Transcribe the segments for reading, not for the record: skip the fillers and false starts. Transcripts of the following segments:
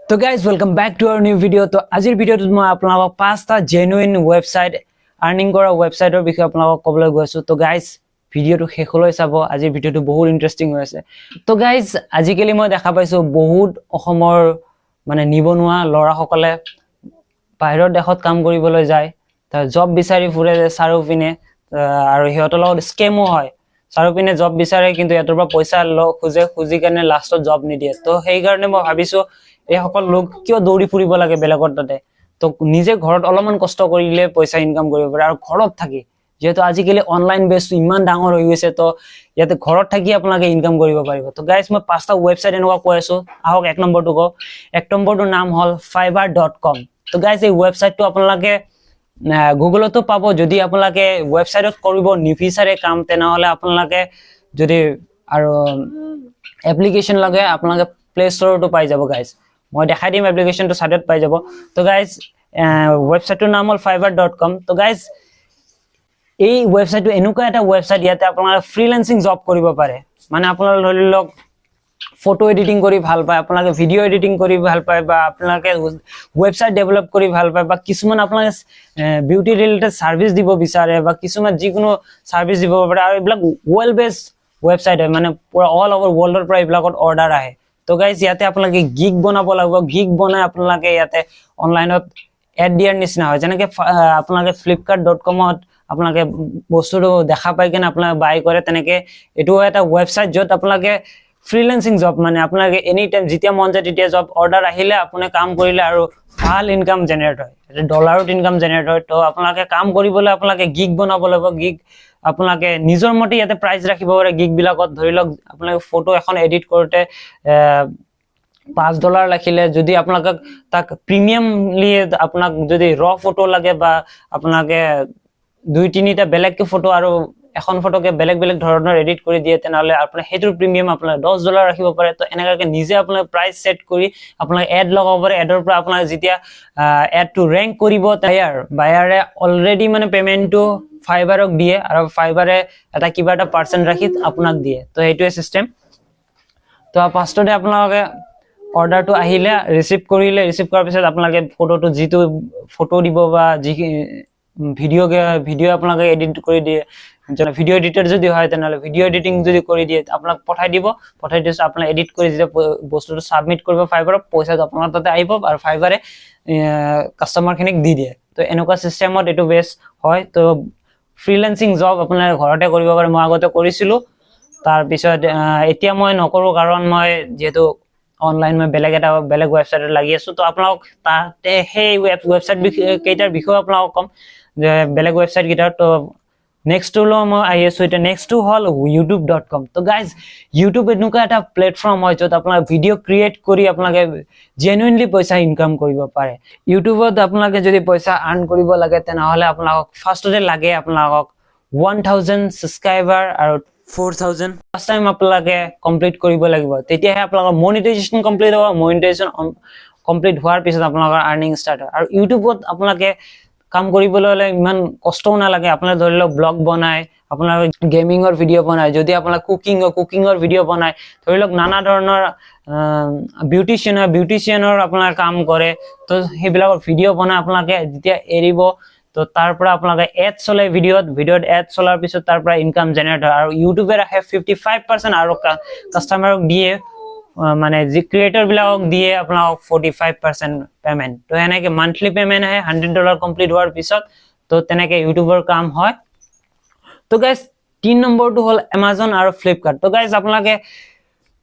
তো guys welcome back to আওয়াৰ new video. তো আজিৰ ভিডিঅ'টোত মই আপোনালোকক 5টা জেনুইন ৱেবছাইট আৰ্নিং কৰা ৱেবছাইটৰ বিষয়ে আপোনালোকক ক'বলৈ গৈছো। তো গাইজ ভিডিঅ'টো শেষলৈ চাব, আজিৰ ভিডিঅ'টো বহুত ইন্টাৰেষ্টিং হৈ আছে। তো গাইজ আজিকালি মই দেখা পাইছো বহুত অসমৰ মানে নিবনুৱা ল'ৰাসকলে বাহিৰৰ দেশত কাম কৰিবলৈ যায়, জব বিচাৰি ফুৰে চাৰিওপিনে, আৰু সিহঁতৰ লগত স্কেমো হয়। চাৰিওপিনে জব বিচাৰে কিন্তু সিহঁতৰ পৰা পইচা খুজি কাৰণে লাষ্টত জব নিদিয়ে। তো সেইকাৰণে মই ভাবিছো এই সকল লোক কিয় দৌৰি ফুৰিব লাগে বেলেগৰ তাতে, তো নিজে ঘৰত অলপমান কষ্ট কৰিলে পইচা ইনকাম কৰিব পাৰে। আৰু ঘৰত থাকি যেহেতু আজিকালি অনলাইন বেছটো ইমান ডাঙৰ হৈ গৈছে, তো ইয়াতে ঘৰত থাকি আপোনালোকে ইনকাম কৰিব পাৰিব। তো গাইজ মই 5টা ৱেবছাইট এনেকুৱা কৈ আছো, আহক এক নম্বৰটো কওঁ। এক নম্বৰটোৰ নাম হ'ল fiverr.com। তো গাইজ এই ৱেবছাইটটো আপোনালোকে গুগলতো পাব। যদি আপোনালোকে ৱেবছাইটত কৰিব নিবিচাৰে কাম, তেনেহলে আপোনালোকে যদি আৰু এপ্লিকেশ্যন লাগে আপোনালোকে প্লে ষ্টৰতো পাই যাব। গাইজ মই দেখাই দিম, এপ্লিকেশ্যনটো সাইডত পাই যাব। তো গাইজ ৱেবছাইটটোৰ নাম হ'ল fiverr.com। তো গাইজ এই ৱেবছাইটটো এনেকুৱা এটা ৱেবছাইট, ইয়াতে আপোনালোকে ফ্ৰিল্যান্সিং জব কৰিব পাৰে। মানে আপোনালোকে ধৰি লওক ফটো এডিটিং কৰি ভাল পায়, আপোনালোকে ভিডিঅ' এডিটিং কৰি ভাল পায়, বা আপোনালোকে ৱেবছাইট ডেভেলপ কৰি ভাল পায়, বা কিছুমান আপোনালোকে বিউটি ৰিলেটেড ছাৰ্ভিচ দিব বিচাৰে, বা কিছুমান যিকোনো ছাৰ্ভিচ দিব পাৰে। আৰু এইবিলাক ৱেল বেছড ৱেবছাইট হয়, মানে পুৰা অল অভাৰ ৱৰ্ল্ডৰ পৰা এইবিলাকত অৰ্ডাৰ আহে। তো গাইজ ইয়াতে আপোনালোকে গিগ বনাব লাগিব। গিগ বনাই আপোনালোকে ইয়াতে অনলাইনত এড দিয়াৰ নিচিনা হয়। যেনেকে আপোনালোকে flipkart.com-ত আপোনালোকে বস্তুটো দেখা পাই কিনে আপোনালোকে বাই কৰে, তেনেকে এইটো এটা ৱেবছাইট য'ত আপোনালোকে ফ্ৰিল্যান্সিং জব, মানে আপোনালোকে এনি টাইম যেতিয়া মন যায় তেতিয়া জব অৰ্ডাৰ আহিলে আপুনি কাম কৰিলে আৰু ভাল ইনকাম জেনেৰেট হয়। এটা ডলাৰত ইনকাম জেনেৰেট হয়। তো আপোনালোকে কাম কৰিবলৈ আপোনালোকে গিগ বনাব লাগিব। গিগ আপোনালোকে নিজৰ মতে ইয়াতে প্ৰাইচ ৰাখিব পাৰে। গিগ বিলাকত ধৰি লওক আপোনালোকে ফটো এখন এডিট কৰোতে $5 ৰাখিলে, যদি আপোনালোকক তাক প্ৰিমিয়ামলি আপোনাক যদি ৰ ফটো লাগে, বা আপোনালোকে 2-3টা বেলেগকে ফটো আৰু এখন ফটোকে বেলেগ বেলেগ ধৰণৰ এডিট কৰি দিয়ে, তেনেহলে আপোনাৰ সেইটোৰ প্ৰিমিয়াম আপোনাৰ $10 ৰাখিব পাৰে। তো এনেকৈ নিজে আপোনাৰ প্ৰাইচ সেট কৰি আপোনাক এড লগাব পাৰে। এডৰ পৰা আপোনাক যেতিয়া এডটো ৰেংক কৰিব, বায়াৰে অলৰেডি মানে পেমেন্টটো ফাইবাৰক দিয়ে, আৰু ফাইবাৰে এটা কিবা এটা পাৰ্চেন্ট ৰাখি আপোনাক দিয়ে। তো সেইটোৱে চিষ্টেম। তো ফাৰ্ষ্টতে আপোনালোকে অৰ্ডাৰটো আহিলে ৰিচিভ কৰিলে, ৰিচিভ কৰাৰ পিছত আপোনালোকে ফটোটো যিটো ফটো দিব বা যি ভিডিঅ' আপোনালোকে এডিট কৰি দিয়ে, ভিডিঅ' এডিটৰ যদি হয় তেনেহ'লে ভিডিঅ' এডিটিং যদি কৰি দিয়ে আপোনাক পঠাই দিব। পঠাই দিছে আপোনাক এডিট কৰি যেতিয়া বস্তুটো ছাবমিট কৰিব ফাইবাৰক, পইচাটো আপোনাৰ তাতে আহিব আৰু ফাইবাৰে কাষ্টমাৰখিনিক দি দিয়ে। তো এনেকুৱা চিষ্টেমত এইটো বেষ্ট হয়। তো ফ্ৰিল্যান্সিং জব আপোনাৰ ঘৰতে কৰিব পাৰে। মই আগতে কৰিছিলোঁ, তাৰপিছত এতিয়া মই নকৰোঁ, কাৰণ মই যিহেতু অনলাইন মই বেলেগ ৱেবছাইটত লাগি আছো। তো আপোনালোক তাতে সেই ৱেবছাইট কেইটাৰ বিষয়ে আপোনালোকক ক'ম, যে বেলেগ ৱেবছাইট কেইটাৰ। তো নেক্সটটো মই আহি আছো এতিয়া। নেক্সটটো হ'ল youtube.com। তো গাইজ ইউটিউব এনেকুৱা এটা প্লেটফৰ্ম হয় য'ত আপোনালোকে ভিডিঅ' ক্ৰিয়েট কৰি আপোনালোকে জেনুইনলি পইচা ইনকাম কৰিব পাৰে। ইউটিউবত আপোনালোকে যদি পইচা আৰ্ণ কৰিব লাগে, তেনেহ'লে আপোনালোকক ফাৰ্ষ্টতে লাগে আপোনালোকক 1000 ছাবস্ক্ৰাইবাৰ আৰু 4000 ফাৰ্ষ্ট টাইম আপোনালোকে কমপ্লিট কৰিব লাগিব। তেতিয়াহে আপোনালোকৰ মনিটাইজেশ্যন কমপ্লিট হ'ব। মনিটাইজেশ্যন কমপ্লিট হোৱাৰ পিছত আপোনালোকৰ আৰ্নিং ষ্টাৰ্ট হয়। আৰু ইউটিউবত আপোনালোকে কাম কৰিবলৈ হ'লে ইমান কষ্টও নালাগে। আপোনাৰ ধৰি লওক ব্লগ বনায়, আপোনাৰ গেমিঙৰ ভিডিঅ' বনায়, যদি আপোনাৰ কুকিঙৰ ভিডিঅ' বনায়, ধৰি লওক নানা ধৰণৰ বিউটিচিয়ানৰ আপোনাৰ কাম কৰে, তো সেইবিলাকৰ ভিডিঅ' বনাই আপোনালোকে যেতিয়া এৰিব, তো তাৰ পৰা আপোনালোকে এড চলাই ভিডিঅ'ত এড চলাৰ পিছত তাৰ পৰা ইনকাম জেনেৰেট হয়। আৰু ইউটিউবে ৰাখে 55%, আৰু কাষ্টমাৰক দিয়ে, মানে যি ক্ৰিয়েটৰ বিলাকক দিয়ে আপোনালোকক 45% পেমেন্ট। তো এনেকে মান্থলি পেমেন্ট আহে $100 কমপ্লিট হোৱাৰ পিছত। তো তেনেকে ইউটিউবৰ কাম হয়। তো গাইজ 3 নম্বৰটো হ'ল এমাজন আৰু ফ্লিপকাৰ্ট। তো গাইজ আপোনালোকে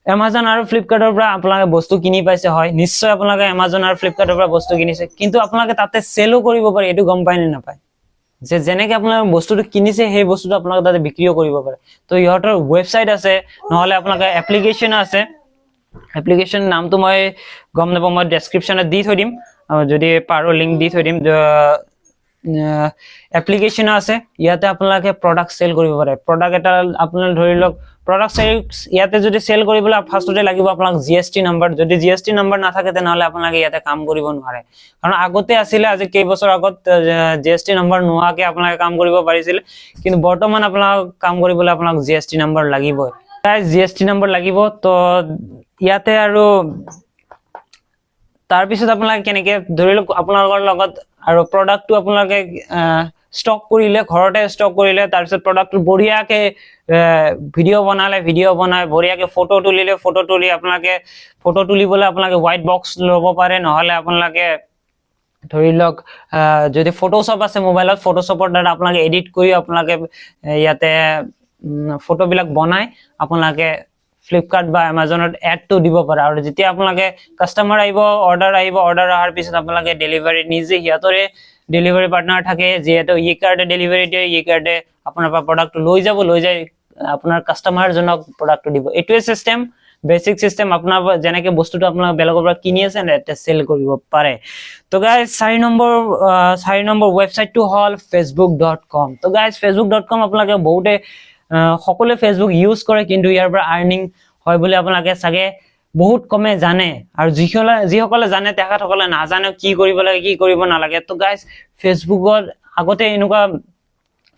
এমাজন আৰু ফ্লিপকাৰ্টৰ পৰা আপোনালোকে বস্তু কিনি পাইছে, হয় নিশ্চয় আপোনালোকে এমাজন আৰু ফ্লিপকাৰ্টৰ পৰা বস্তু কিনিছে, কিন্তু আপোনালোকে তাতে চেলো কৰিব পাৰে। এইটো গম পায় নে নাপায়, যে যেনেকে আপোনালোকে বস্তুটো কিনিছে সেই বস্তুটো আপোনালোকে তাতে বিক্ৰীও কৰিব পাৰে। তো ইহঁতৰ ৱেবছাইট আছে, নহ'লে আপোনালোকে এপ্লিকেশ্যন আছে। এপ্লিকেশ্যন নামটো মই গম নাপাওঁ, মই ডেছক্ৰিপশ্যনত দি থৈ দিম, যদি পাৰো লিংক দি থৈ দিম। এপ্লিকেশ্যন আছে, ইয়াতে আপোনালোকে প্ৰডাক্ট চেল কৰিব পাৰে। প্ৰডাক্ট এটা আপোনাৰ ধৰি লওক প্ৰডাক্ট ইয়াতে যদি চেল কৰিবলৈ ফাৰ্ষ্টতে লাগিব আপোনাক GST নাম্বাৰ। যদি GST নাম্বাৰ নাথাকে তেনেহ'লে আপোনালোকে ইয়াতে কাম কৰিব নোৱাৰে। কাৰণ আগতে আছিলে, আজি কেইবছৰ আগত GST নাম্বাৰ নোহোৱাকে আপোনালোকে কাম কৰিব পাৰিছিল, কিন্তু বৰ্তমান আপোনাক কাম কৰিবলৈ আপোনাক GST নাম্বাৰ লাগিবই। GST নাম্বাৰ লাগিব। তো ইয়াতে আৰু তাৰ পিছত আপোনালোকে কেনেকে ধৰি লওক আপোনালোকৰ লগত আৰু প্ৰডাক্টটো আপোনালোকে ষ্টক কৰিলে ঘৰতে ষ্টক কৰিলে তাৰ পিছত প্ৰডাক্টটো বঢ়িয়াকে ভিডিঅ' বনাই বঢ়িয়াকে ফটো তুলিলে ফটো তুলি আপোনালোকে ফটো তুলিবলৈ আপোনালোকে হোৱাইট বক্স ল'ব পাৰে নহলে আপোনালোকে ধৰি লওক যদি ফটোশ্বপ আছে মোবাইলত ফটোশ্বপৰ দ্বাৰা আপোনালোকে এডিট কৰি আপোনালোকে ইয়াতে ফটোবিলাক বনাই আপোনালোকে ফ্লিপকাৰ্ট বা এমাজনত এডটো দিব পাৰে আৰু যেতিয়া আপোনালোকে কাস্টমাৰ আহিব অৰ্ডাৰ অহাৰ পিছত আপোনালোকে ডেলিভাৰী নিজে সিহঁতৰে ডেলিভাৰী পাৰ্টনাৰ থাকে যেহেতু ই কাৰ্ডে ডেলিভাৰী দিয়ে ই কাৰ্ডে আপোনাৰ পৰা প্ৰডাক্টটো লৈ যায় আপোনাৰ কাস্টমাৰজনক প্ৰডাক্টটো দিব এইটোৱে চিষ্টেম বেসিক সিস্টেম আপনাৰ যেনেকে বস্তুটো আপনাৰ বেলেগৰ পৰা কিনি আছে এটা সেল কৰিব পাৰে তো গাইস 4 নম্বৰ ওয়েবসাইটটো হল facebook.com তো গাইস facebook.com আপোনালোকে বহুতে সকলে ফেসবুক ইউজ কৰে কিন্তু ইয়াৰ পৰা আৰ্নিং হয় বুলি আপোনালোকে সাগে বহুত কমে জানে আৰু যিসকলে জানে তেখেতসকলে নাজানে কি কৰিব লাগে কি কৰিব নালাগে তো গাইস ফেসবুকৰ আগতে এনেকুৱা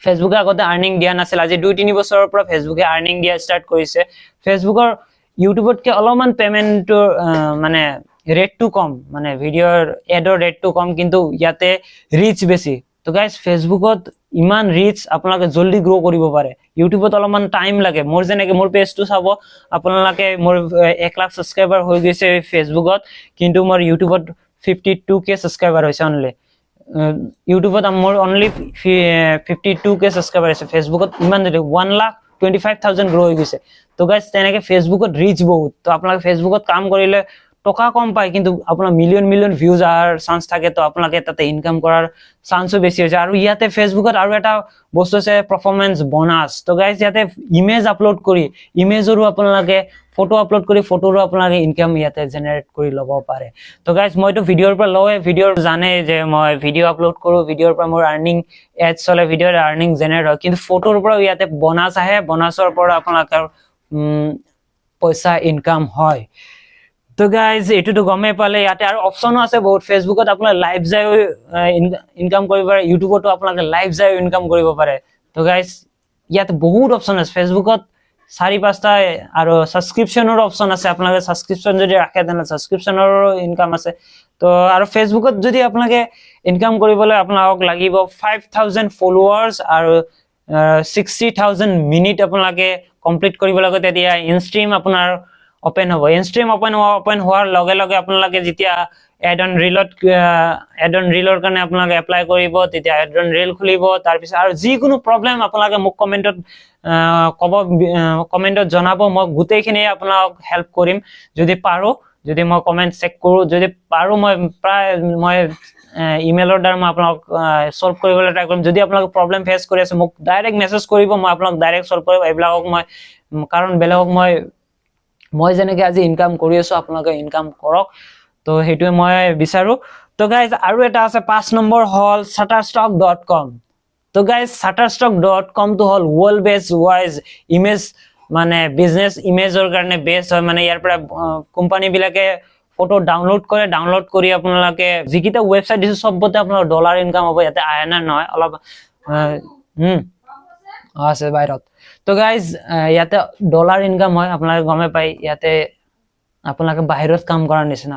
ফেসবুকে আগতে আৰ্নিং দিয়া নাছিল আজি 2-3 বছৰৰ পৰা ফেসবুকে আৰ্নিং দিয়া ষ্টাৰ্ট কৰিছে ফেসবুকৰ ইউটিউবত কে অলপমান পেমেন্টৰ মানে ৰেটটো কম মানে ভিডিওৰ এডৰ ৰেটটো কম কিন্তু ইয়াতে ৰিচ বেছি তো গাইস ফেসবুকত ইমান ৰিচ আপোনালোকে জলদি গ্ৰো কৰিব পাৰে ইউটিউবত অলপমান টাইম লাগে মোৰ যেনেকে মোৰ পেজটো চাব আপোনালোকে মোৰ 1 লাখ সাবস্ক্ৰাইবাৰ হৈ গৈছে ফেসবুকত কিন্তু মোৰ ইউটিউবত 52k সাবস্ক্ৰাইবাৰ হৈছে অনলি ইউটিউবত মোৰ অনলি 52k সাবস্ক্ৰাইবাৰ আছে ফেসবুকত ইমান 1,25,000 গ্ৰো হৈ গৈছে তো গাইস তেনেকে ফেসবুকত ৰিচ বহুত তো আপোনালোকে ফেসবুকত কাম কৰিলে টকা কম পায় কিন্তু আপোনাৰ মিলিয়ন ভিউজ আৰ চান্স থাকে তো আপোনালোকে তাতে ইনকাম কৰাৰ চান্সও বেছি হৈছে আৰু ইয়াতে ফেসবুকত আৰু এটা বস্তু আছে পাৰফৰম্যান্স বোনাস তো গাইস ইয়াতে ইমেজ আপলোড কৰি ইমেজৰো আপোনালোকে ফটো আপলোড কৰি ফটোৰো আপোনালোকে ইনকাম ইয়াতে জেনাৰেট কৰি ল'ব পাৰে তো গাইস মইতো ভিডিওৰ পৰা লওয়ে ভিডিওৰ জানে যে মই ভিডিও আপলোড কৰো ভিডিওৰ পৰা মোৰ আৰ্নিং এড চলে ভিডিওৰ আৰ্নিং জেনাৰেট হয় কিন্তু ফটোৰ পৰা ইয়াতে বোনাস আহে বোনাসৰ পৰা আপোনালোকৰ পইচা ইনকাম হয় তো গাইস এটো গমে পালে ইয়াতে আৰু অপচনো আছে বহুত ফেসবুকত আপোনাৰ লাইভ যায় ইনকাম কৰিব পাৰে ইউটিউবতো আপোনালোকে লাইভ যায় ইনকাম কৰিব পাৰে তো গাইস ইয়াতে বহুত অপচন আছে ফেসবুকত 4-5টা আৰু সাবস্ক্ৰিপচনৰ অপচন আছে আপোনালোকে সাবস্ক্ৰিপচন যদি ৰাখে তেনে সাবস্ক্ৰিপচনৰ ইনকাম আছে তো আৰু ফেসবুকত যদি আপোনালোকে ইনকাম কৰিবলৈ আপোনাক লাগিব 5000 ফলোৱাৰ্স আৰু 60000 মিনিট আপোনালোকে কমপ্লিট কৰিব লাগে তেতিয়া ইনষ্ট্ৰীম আপোনাৰ ওপেন হ'ব ইনষ্ট্ৰীম ওপেন হোৱাৰ লগে লগে আপোনালোকে যেতিয়া এড অন ৰিলৰ কাৰণে আপোনালোকে এপ্লাই কৰিব তেতিয়া এড অন ৰিল খুলিব তাৰ পিছত আৰু যিকোনো প্ৰবলেম আপোনালোকে মোক কমেন্টত জনাব মই গোটেইখিনি আপোনাক হেল্প কৰিম যদি পাৰো যদি মই কমেন্ট চেক কৰো যদি পাৰো মই প্ৰায় মই ইমেইলৰ দ্বাৰা মই আপোনাক সলভ কৰিবলৈ ট্ৰাই কৰিম যদি আপোনালোকে প্ৰবলেম ফেচ কৰি আছে মোক ডাইৰেক্ট মেছেজ কৰিব মই আপোনাক ডাইৰেক্ট সলভ কৰিম এইবিলাকক মই কাৰণ বেলেগক মই যেনেকে আজি ইনকাম কৰি আছো আপোনালোকে ইনকাম কৰক তো হেতুৱে মই বিচাৰো তো গাইস আৰু এটা আছে 5 নম্বৰ হল shutterstock.com তো গাইস shutterstock.com তো হল ওয়াৰ্ল্ড বেস্ট ওয়াইজ ইমেজ মানে বিজনেস ইমেজৰ কাৰণে বেস্ট হয় মানে ইয়াৰ পৰা কোম্পানী বিলাকে ফটো ডাউনলোড কৰি আপোনালোকে যিকিটা ওয়েবসাইট দিছে সবতে আপোনাৰ ডলাৰ ইনকাম হ'ব ইয়াতে আয়না নহয় অলপ আছে বাইৰত তো গাইস ইয়াতে ডলাৰ ইনকাম হয় আপোনালোকে গমে পাই ইয়াতে আপোনালোকে বাহিৰত কাম কৰাৰ নিচিনা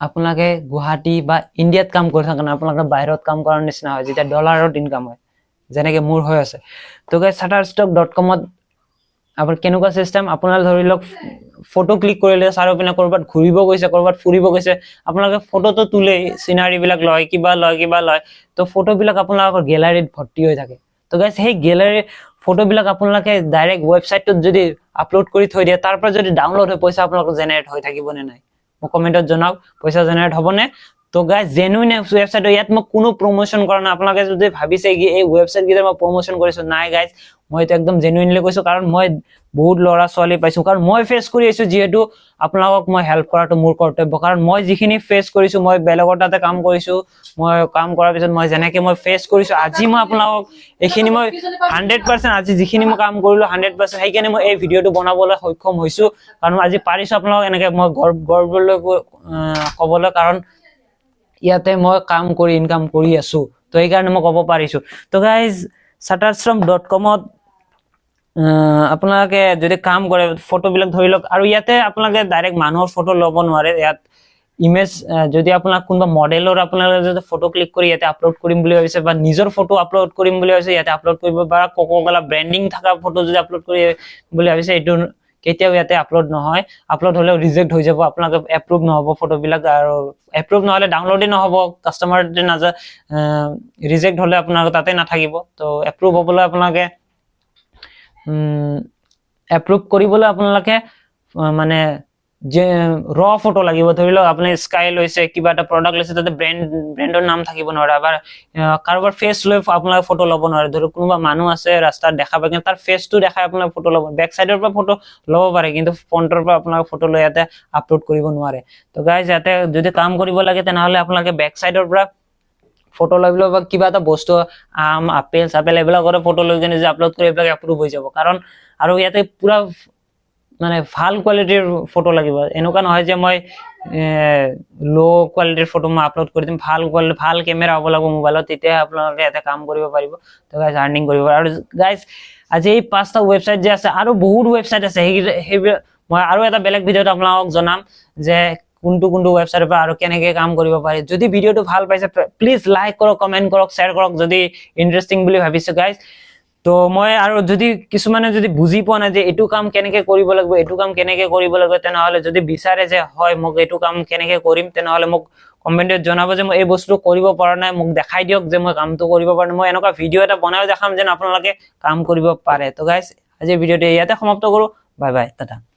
আপোনালোকে গুৱাহাটী বা ইণ্ডিয়াত কাম কৰি থাকা না আপোনালোকে বাহিৰত কাম কৰাৰ নিচিনা হয় যেতিয়া ডলাৰত ইনকাম হয় যেনেকে মোৰ হৈ আছে তো গাইস shutterstock.com ত আপোনাৰ কেনেকুৱা সিস্টেম আপোনালোকে ধৰি লওক ফটো ক্লিক কৰিলে চাৰিওপিনে কৰবাত ঘূৰিব গৈছে কৰবাত ফুৰিব গৈছে আপোনালোকে ফটোটো তুলে সিনাৰি বিলাক লয় কিবা লয় তো ফটো বিলাক আপোনালোকৰ গ্যালাৰীত ভৰ্তি হৈ থাকে তো গাইস সেই গ্যালাৰী ফটো বিলাক আপোনালোকে ডাইৰেক্ট ওয়েবসাইটত যদি আপলোড কৰি থৈ দিয়ে তাৰ পৰা যদি ডাউনলোড হয় পইচা আপোনালোকৰ জেনাৰেট হৈ থাকিব নে নাই মোক কমেন্টত জনাওক পইচা জেনাৰেট হ'ব নে তো গাইস জেনুইন ওয়েবসাইট ইয়াত মই কোনো প্ৰমোশন কৰা নাই আপোনালোকে যদি ভাবিছে কি এই ওয়েবসাইট গিটা মই প্ৰমোশন কৰিছো নাই গাইস মই তো একদম জেনুইনলি কৈছো কাৰণ মই বহুত লৰা ছোৱালী পাইছো কাৰণ মই ফেস কৰি আছো যেহেতু আপোনালোকক মই হেল্প কৰাটো মোৰ কৰ্তব্য কাৰণ মই যিখিনি ফেস কৰিছো মই বেলেগৰ তাতে কাম কৰিছো মই কাম কৰাৰ পিছত মই যেনেকে মই ফেস কৰিছো আজি মই আপোনালোকক এইখিনি মই 100% আজি যিখিনি মই কাম কৰিলো 100% সেইকাৰণে মই এই ভিডিওটো বনাবলৈ সক্ষম হৈছো কাৰণ আজি পাৰিছো আপোনালোকক এনেকে মই গৰ্বলৈ ক'বলৈ কাৰণ ইয়াতে মই কাম কৰি ইনকাম কৰি আছো তো এই কাৰণে মই ক'ব পাৰিছো তো গাইস shutterstock.com ত আপোনালোকে যদি কাম কৰে ফটোবিলাক ধৰি লওক আৰু ইয়াতে আপোনালোকে ডাইৰেক্ট মানুহৰ ফটো ল'ব নোৱাৰে ইয়াত ইমেজ যদি আপোনাক কোনোবা মডেলৰ আপোনালোকে যদি ফটো ক্লিক কৰি ইয়াতে আপলোড কৰিম বুলি ভাবিছে বা নিজৰ ফটো আপলোড কৰিম বুলি ভাবিছে ইয়াতে আপলোড কৰিব পাৰা কোকোকোলা ব্ৰেন্ডিং থকা ফটো যদি আপলোড কৰি বুলি ভাবিছে এইটো কেতিয়াও ইয়াতে আপলোড নহয় আপলোড হলেও ৰিজেক্ট হৈ যাব আপোনালোকে এপ্ৰুভ নহব ফটোবিলাক আৰু এপ্ৰুভ নহলে ডাউনলোডে নহব কাস্টমাৰ নাজা ৰিজেক্ট হলে আপোনালোকে তাতে নাথাকিব তো এপ্ৰুভ হ'বলৈ আপোনালোকে এপ্ৰুভ কৰিবলৈ আপোনালোকে মানে যে ৰ ফটো লাগিব ধৰি লওক আপুনি স্কাই লৈছে কিবা এটা প্ৰডাক্ট লৈছে তাতে ব্ৰেন্ডৰ নাম থাকিব নোৱাৰে আবাৰ কাৰোবাৰ ফেস লৈ আপোনালোকে ফটো ল'ব নোৱাৰে ধৰি কোনোবা মানুহ আছে ৰাস্তাত দেখা পায় তাৰ ফেসটো দেখাই আপোনালোকে ফটো ল'ব বেক সাইডৰ পৰা ফটো ল'ব পাৰে কিন্তু ফ্ৰন্টৰ পৰা আপোনালোকে ফটো লৈ ইয়াতে আপলোড কৰিব নোৱাৰে তো গাইজ ইয়াতে যদি কাম কৰিব লাগে তেনেহলে আপোনালোকে বেক সাইডৰ পৰা ফটো লৈ লব বা কিবা এটা বস্তু আম আপেল সাপেল এইবিলাকৰ ফটো লৈ কিনে যে আপলোড কৰি এইবিলাক এপ্ৰুভ হৈ যাব কাৰণ আৰু ইয়াতে পুৰা মানে ভাল কোৱালিটিৰ ফটো লাগিব এনেকুৱা নহয় যে মই লো কোৱালিটিৰ ফটো মই আপলোড কৰি দিম ভাল কোৱালিটি ভাল ক্যামেৰা হ'ব লাগিব মোবাইলত তেতিয়া আপোনালোকে এটা কাম কৰিব পাৰিব তো গাইজ আৰ্নিং কৰিব আৰু গাইজ আজি এই পাঁচটা ওয়েবসাইট যে আছে আৰু বহুত ওয়েবসাইট আছে সেই মই আৰু এটা বেলেগ ভিডিওত আপোনালোকক জনাম যে কোনটো ওয়েবসাইটৰ পৰা আৰু কেনেকৈ কাম কৰিব পাৰি যদি ভিডিওটো ভাল পাইছে প্লিজ লাইক কৰক কমেন্ট কৰক শেয়াৰ কৰক যদি ইন্টাৰেষ্টিং বুলি ভাবিছে গাইজ তো মই আৰু যদি কিছুমানে যদি বুজি পোৱা নাই যে এটো কাম কেনেকৈ কৰিব লাগিব এটো কাম কেনেকৈ কৰিব লাগিব তেনেহলে যদি বিচাৰে যে হয় মোক এটো কাম কেনেকৈ কৰিম তেনেহলে মোক কমেন্টত জনাব যে মই এই বস্তু কৰিব পৰা নাই মোক দেখাই দিয়ক যে মই কামটো কৰিব পৰা মই এনেকুৱা ভিডিও এটা বনাই দেখাম যেন আপোনালোকে কাম কৰিব পাৰে তো গাইজ আজি ভিডিওটো ইয়াতে সমাপ্ত কৰো বাই বাই টাটা